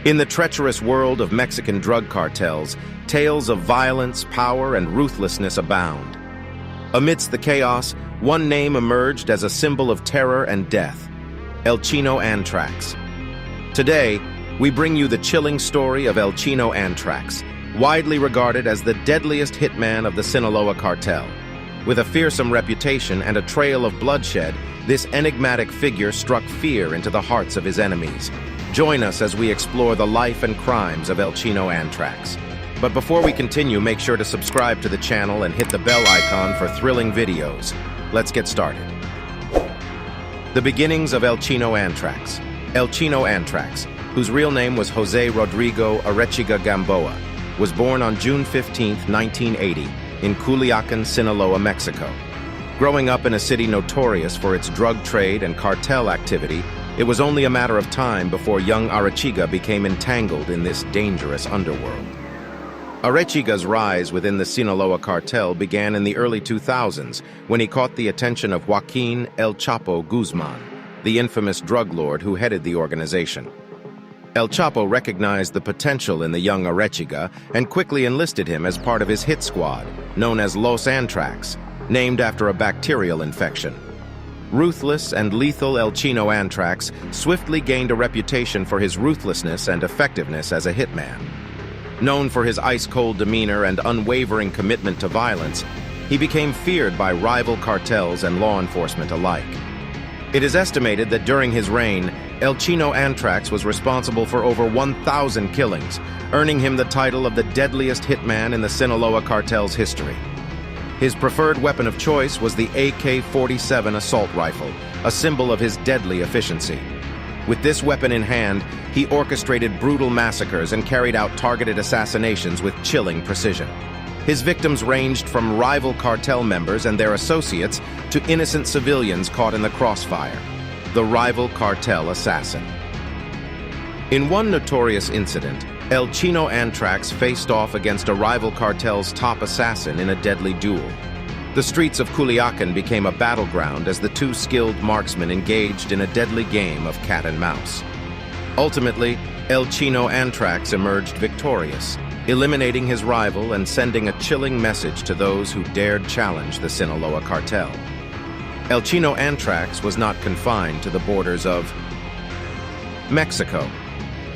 In the treacherous world of Mexican drug cartels, tales of violence, power, and ruthlessness abound. Amidst the chaos, one name emerged as a symbol of terror and death: El Chino Antrax. Today, we bring you the chilling story of El Chino Antrax, widely regarded as the deadliest hitman of the Sinaloa Cartel. With a fearsome reputation and a trail of bloodshed, this enigmatic figure struck fear into the hearts of his enemies. Join us as we explore the life and crimes of El Chino Antrax. But before we continue, make sure to subscribe to the channel and hit the bell icon for thrilling videos. Let's get started. The beginnings of El Chino Antrax. El Chino Antrax, whose real name was Jose Rodrigo Arechiga Gamboa, was born on June 15, 1980, in Culiacán, Sinaloa, Mexico. Growing up in a city notorious for its drug trade and cartel activity, it was only a matter of time before young Arechiga became entangled in this dangerous underworld. Arechiga's rise within the Sinaloa Cartel began in the early 2000s when he caught the attention of Joaquin El Chapo Guzman, the infamous drug lord who headed the organization. El Chapo recognized the potential in the young Arechiga and quickly enlisted him as part of his hit squad, known as Los Antrax, named after a bacterial infection. Ruthless and lethal El Chino Antrax swiftly gained a reputation for his ruthlessness and effectiveness as a hitman. Known for his ice-cold demeanor and unwavering commitment to violence, he became feared by rival cartels and law enforcement alike. It is estimated that during his reign, El Chino Antrax was responsible for over 1,000 killings, earning him the title of the deadliest hitman in the Sinaloa Cartel's history. His preferred weapon of choice was the AK-47 assault rifle, a symbol of his deadly efficiency. With this weapon in hand, he orchestrated brutal massacres and carried out targeted assassinations with chilling precision. His victims ranged from rival cartel members and their associates to innocent civilians caught in the crossfire. The rival cartel assassin. In one notorious incident, El Chino Antrax faced off against a rival cartel's top assassin in a deadly duel. The streets of Culiacán became a battleground as the two skilled marksmen engaged in a deadly game of cat and mouse. Ultimately, El Chino Antrax emerged victorious, eliminating his rival and sending a chilling message to those who dared challenge the Sinaloa Cartel. El Chino Antrax was not confined to the borders of Mexico.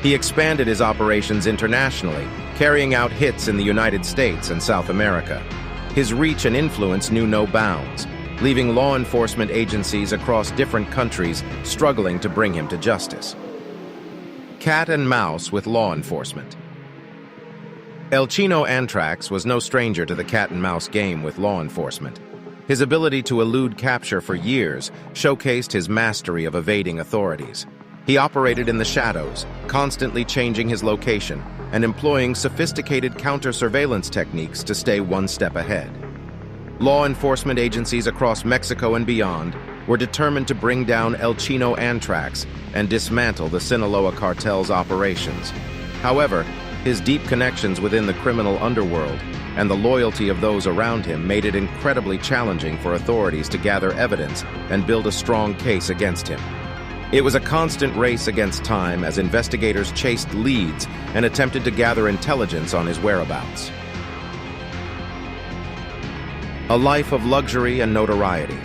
He expanded his operations internationally, carrying out hits in the United States and South America. His reach and influence knew no bounds, leaving law enforcement agencies across different countries struggling to bring him to justice. Cat and mouse with law enforcement. El Chino Antrax was no stranger to the cat and mouse game with law enforcement. His ability to elude capture for years showcased his mastery of evading authorities. He operated in the shadows, constantly changing his location and employing sophisticated counter-surveillance techniques to stay one step ahead. Law enforcement agencies across Mexico and beyond were determined to bring down El Chino Antrax and dismantle the Sinaloa Cartel's operations. However, his deep connections within the criminal underworld and the loyalty of those around him made it incredibly challenging for authorities to gather evidence and build a strong case against him. It was a constant race against time as investigators chased leads and attempted to gather intelligence on his whereabouts. A life of luxury and notoriety.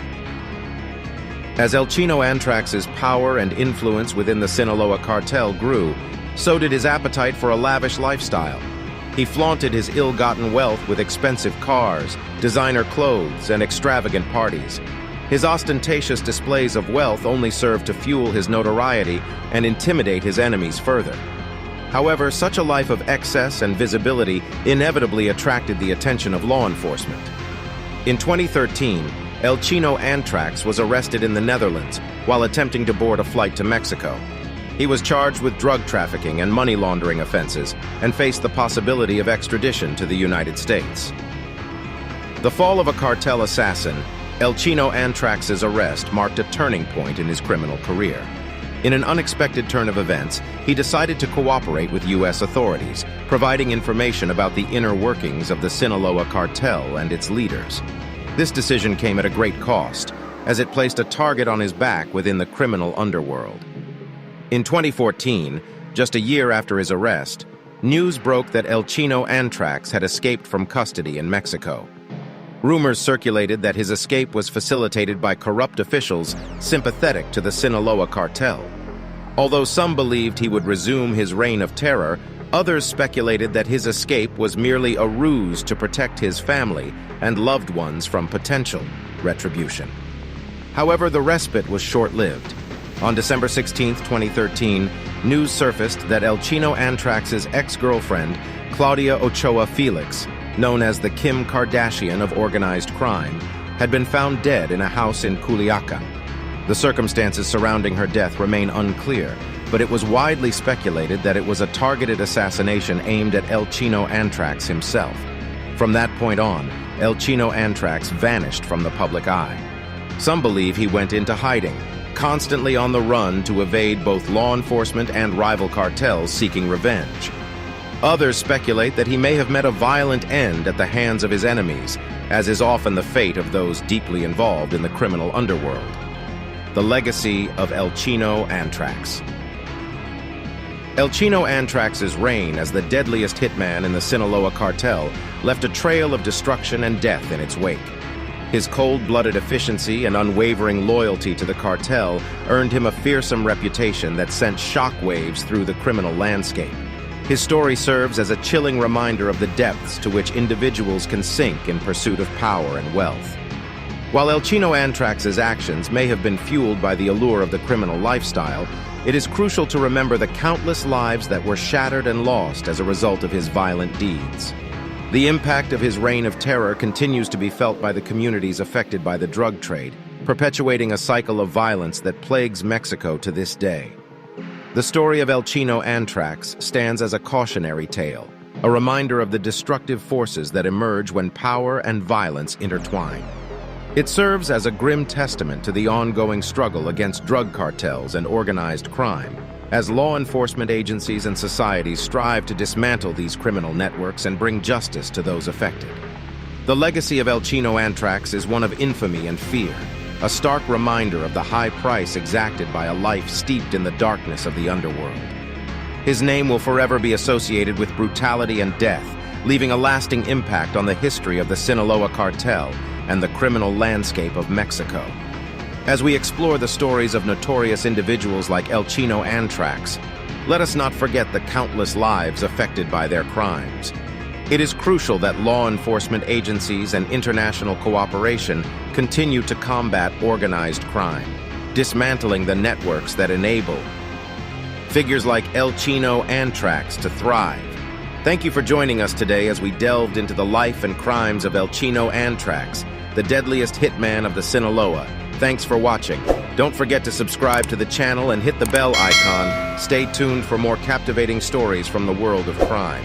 As El Chino Antrax's power and influence within the Sinaloa Cartel grew, so did his appetite for a lavish lifestyle. He flaunted his ill-gotten wealth with expensive cars, designer clothes, and extravagant parties. His ostentatious displays of wealth only served to fuel his notoriety and intimidate his enemies further. However, such a life of excess and visibility inevitably attracted the attention of law enforcement. In 2013, El Chino Antrax was arrested in the Netherlands while attempting to board a flight to Mexico. He was charged with drug trafficking and money laundering offenses and faced the possibility of extradition to the United States. The fall of a cartel assassin, El Chino Antrax's arrest marked a turning point in his criminal career. In an unexpected turn of events, he decided to cooperate with U.S. authorities, providing information about the inner workings of the Sinaloa Cartel and its leaders. This decision came at a great cost, as it placed a target on his back within the criminal underworld. In 2014, Just a year after his arrest, news broke that El Chino Antrax had escaped from custody in Mexico. Rumors circulated that his escape was facilitated by corrupt officials sympathetic to the Sinaloa Cartel. Although some believed he would resume his reign of terror, others speculated that his escape was merely a ruse to protect his family and loved ones from potential retribution. However, the respite was short-lived. On December 16, 2013, news surfaced that El Chino Antrax's ex-girlfriend, Claudia Ochoa Felix, known as the Kim Kardashian of organized crime, had been found dead in a house in Culiacán. The circumstances surrounding her death remain unclear, but it was widely speculated that it was a targeted assassination aimed at El Chino Antrax himself. From that point on, El Chino Antrax vanished from the public eye. Some believe he went into hiding, constantly on the run to evade both law enforcement and rival cartels seeking revenge. Others speculate that he may have met a violent end at the hands of his enemies, as is often the fate of those deeply involved in the criminal underworld. The legacy of El Chino Antrax. El Chino Antrax's reign as the deadliest hitman in the Sinaloa Cartel left a trail of destruction and death in its wake. His cold-blooded efficiency and unwavering loyalty to the cartel earned him a fearsome reputation that sent shockwaves through the criminal landscape. His story serves as a chilling reminder of the depths to which individuals can sink in pursuit of power and wealth. While El Chino Antrax's actions may have been fueled by the allure of the criminal lifestyle, it is crucial to remember the countless lives that were shattered and lost as a result of his violent deeds. The impact of his reign of terror continues to be felt by the communities affected by the drug trade, perpetuating a cycle of violence that plagues Mexico to this day. The story of El Chino Antrax stands as a cautionary tale, a reminder of the destructive forces that emerge when power and violence intertwine. It serves as a grim testament to the ongoing struggle against drug cartels and organized crime, as law enforcement agencies and societies strive to dismantle these criminal networks and bring justice to those affected. The legacy of El Chino Antrax is one of infamy and fear, a stark reminder of the high price exacted by a life steeped in the darkness of the underworld. His name will forever be associated with brutality and death, leaving a lasting impact on the history of the Sinaloa Cartel and the criminal landscape of Mexico. As we explore the stories of notorious individuals like El Chino Antrax, let us not forget the countless lives affected by their crimes. It is crucial that law enforcement agencies and international cooperation continue to combat organized crime, dismantling the networks that enable figures like El Chino Antrax to thrive. Thank you for joining us today as we delved into the life and crimes of El Chino Antrax, the deadliest hitman of the Sinaloa. Thanks for watching. Don't forget to subscribe to the channel and hit the bell icon. Stay tuned for more captivating stories from the world of crime.